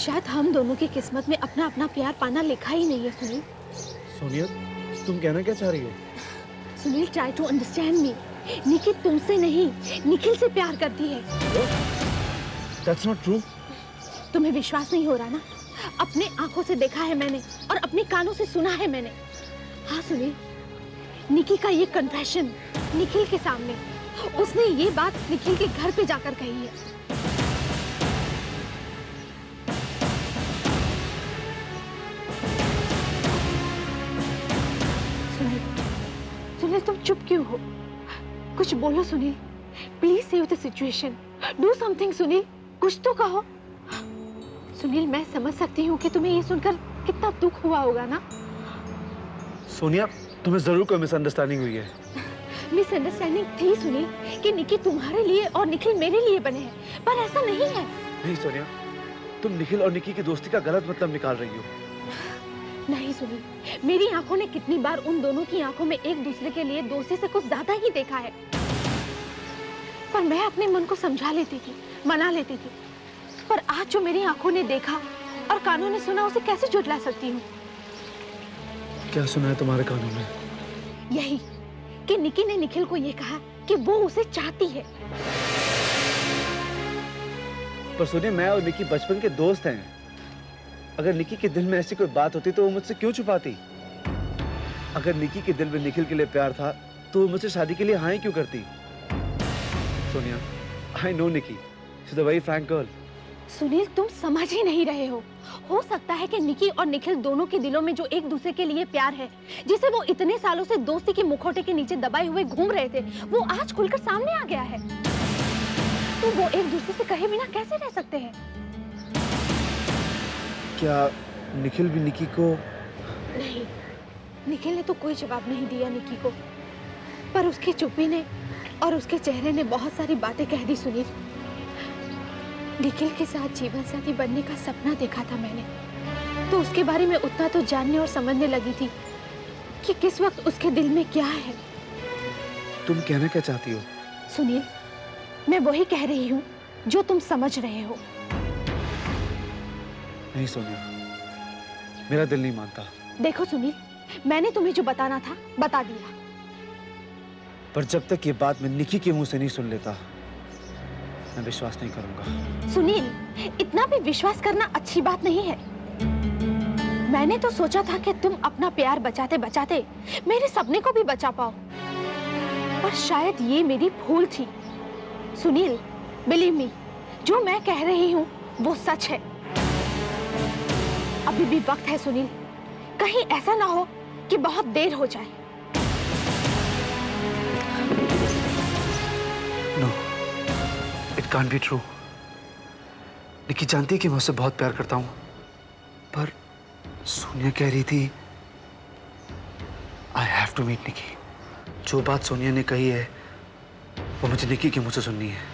शायद हम दोनों की किस्मत में अपना अपना प्यार पाना लिखा ही नहीं है सुनील। सोनिया, तुम कहना क्या चाह रही हो? Sunil, try to understand me. Nikki तुमसे नहीं, निखिल से प्यार करती है। That's not true. तुम्हें विश्वास नहीं हो रहा ना? अपने आंखों से देखा है मैंने और अपने कानों से सुना है मैंने। हाँ सुनील, निकी का ये कन्फेशन निखिल के सामने, उसने ये बात निखिल के घर पे जाकर कही है। सुनील, सुनील तुम चुप क्यों हो? कुछ बोलो Sunil, please save the situation, do something Sunil, कुछ तो कहो। सुनील, मैं समझ सकती हूँ कि तुम्हें ये सुनकर कितना दुख हुआ होगा ना। सोनिया, तुम्हें जरूर कोई मिसअंडरस्टैंडिंग हुई है। मिसअंडरस्टैंडिंग थी सुनील कि निकी तुम्हारे लिए और निखिल मेरे लिए बने हैं, पर ऐसा नहीं है। नहीं सोनिया, तुम निखिल और निकी की दोस्ती का गलत मतलब निकाल रही हो। नहीं सुनील, मेरी आंखों ने कितनी बार उन दोनों की आंखों में एक दूसरे के लिए दोस्ती से कुछ ज्यादा ही देखा है, पर मैं अपने मन को समझा लेती थी, मना लेती थी। पर आज जो मेरी आंखों ने देखा और कानों ने सुना, उसे कैसे झुठला सकती हूँ? क्या सुना है तुम्हारे कानों में? यही कि निकी ने निखिल को ये कहा कि वो उसे चाहती है। पर सोनिया, मैं और निकी बचपन के दोस्त हैं। अगर निकी के दिल में ऐसी कोई बात होती तो वो मुझसे क्यों छुपाती? अगर निकी के दिल में निखिल के लिए प्यार था तो वो मुझसे शादी के लिए हाँ ही क्यों करती? Sonia, I know Niki, she is a very frank girl. Sunil, तुम समझ ही नहीं रहे हो सकता है कि निकी और निखिल दोनों के दिलों में जो एक दूसरे के लिए प्यार है, जिसे वो इतने सालों से दोस्ती के मुखौटे के नीचे दबाए हुए घूम रहे थे, वो आज खुलकर सामने आ गया है। तो वो एक दूसरे से कहे बिना कैसे रह सकते हैं? क्या निखिल भी निकी को? नहीं, निखिल ने तो कोई जवाब नहीं दिया निकी को, पर उसकी चुप्पी ने और उसके चेहरे ने बहुत सारी बातें कह दी सुनील। निखिल के साथ जीवन साथी बनने का सपना देखा था मैंने, तो उसके बारे में उतना तो जानने और समझने लगी थी कि किस वक्त उसके दिल में क्या है। तुम कहना क्या चाहती हो? सुनील, मैं वही कह रही हूँ जो तुम समझ रहे हो। नहीं सोनिया, मेरा दिल नहीं मानता। देखो सुनील, मैंने तुम्हें जो बताना था बता दिया, पर जब तक ये बात मैं निकी के मुंह से नहीं सुन लेता, मैं विश्वास नहीं करूंगा। सुनील, इतना भी विश्वास करना अच्छी बात नहीं है। मैंने तो सोचा था कि तुम अपना प्यार बचाते बचाते मेरे सपने को भी बचा पाओ, पर शायद ये मेरी भूल थी। सुनील, बिलीव मी, जो मैं कह रही हूँ वो सच है। अभी भी वक्त है सुनील, कहीं ऐसा ना हो कि बहुत देर हो जाए। No, it can't be true. निकी जानती है कि मैं उससे बहुत प्यार करता हूँ, पर सोनिया कह रही थी I have to meet निकी। जो बात सोनिया ने कही है वो मुझे निकी के मुंह से सुननी है।